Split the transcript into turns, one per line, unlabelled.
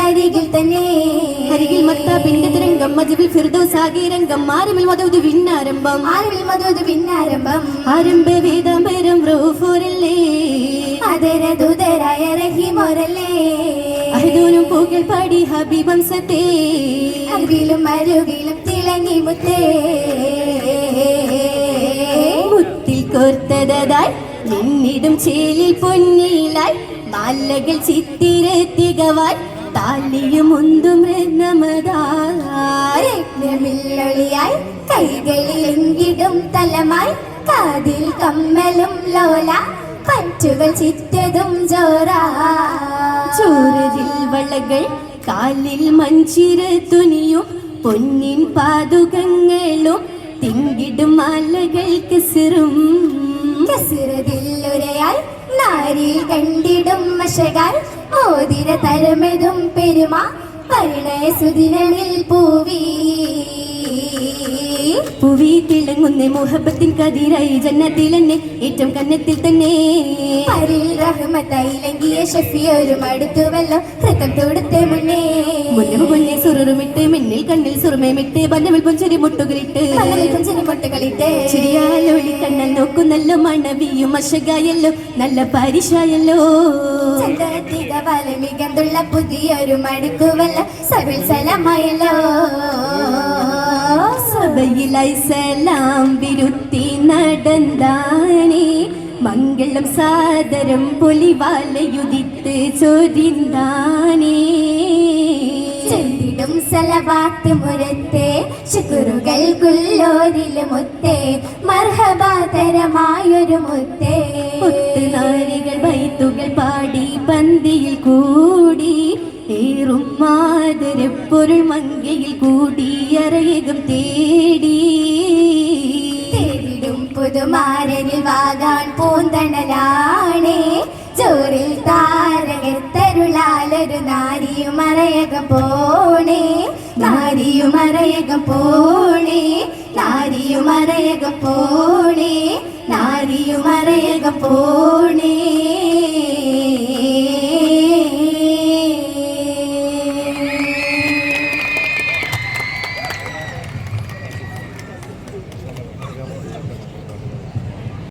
അരികിൽ തന്നെ അരികിൽ മക്താബിന്റെ തരംഗം മജിബിൽ ഫിർദൗസ് ആകീരംഗം ആരമിൽ മദൂദ് വിന്നാരംഭം ആരംഭ വേദാംബരം റൂഫൂരല്ലേ അതരദൂതരായ റഹീമോരല്ലേ അഹദൂനും പൂക്കൾ പാടി ഹബീബംസത്തെ അരികിലും അരുകിലും തിളങ്ങി മുത്തേ മുത്തിൽ കോർത്തതായി നിന്നിടും ചേലിൽ പൊന്നീലായി മാലകൾ ചിത്തിരത്തികവാൻ താലിയും മുന്തും രത്നമതായി കൈകളിൽ എങ്കിടും തലമായി കാതിൽ കമ്മലും ലോല പറ്റുകൾ ചിറ്റതും ചോരയിൽ വളകൾ കാലിൽ മഞ്ചിര തുനിയും പൊന്നിൻ പാതുകങ്ങളും തിങ്കിടും മാലകൾ കസിറുരയാൽ നാരിൽ കണ്ടിടും മശകാൽ മോതിര തരമെതും പെരുമ പരിണയ സുദിനങ്ങളിൽ പൂവി തിളങ്ങുന്ന മുഹബത്തിൻ കതിരായി ജന്നത്തിൽ എന്നെ ഏറ്റവും കന്നത്തിൽ തന്നെ റഹ്മത്തായിലെങ്കിയ ഷഫിയൊരും അടുത്തുവല്ലോ ഹൃദം തൊടുത്ത മുന്നേ മുന്നേ സുറുമിട്ട് മിന്നിൽ കണ്ണിൽ സുറുമമിട്ട് ബന്ധമിൽ പുഞ്ചിരി മുട്ടുകളിട്ട് ചിരിയാലൊളി കണ്ണൻ നോക്കുന്നല്ലോ മണവിയും അശകായല്ലോ നല്ല പരിശായല്ലോ മികന്തുള്ള പുതിയൊരു മടുക്കുവല്ലോ സബിൽ സലമായല്ലോ സഭയിലായി സലാം വിരുത്തി നടന്താനേ മംഗളം സാദരം പൊലിവാലയുദിത്ത് ചൊരിന്താനേ ചെന്നിടും സലവാത്ത് മുരത്തെ ശുക്രുകൾ കുല്ലോരില് മുത്തേ മർഹബാതരമായൊരു മുത്തേ നാരികൾ ബൈത്തുകൾ പാടി പന്തിയിൽ കൂടി ഏറും മാതരപ്പൊരുൾ മങ്കയിൽ കൂടി അറയകം തേടിടും പുതുമാരനിൽ വാകാൻ പൂന്തണലാണേ ചോറിൽ താരകത്തരുളാലൊരു നാരിയുമറയകം പോണേ നാരിയുമറയകം പോണേ നാരിയുമറയകം പോണേ നാരിയുമറയകം പോണേ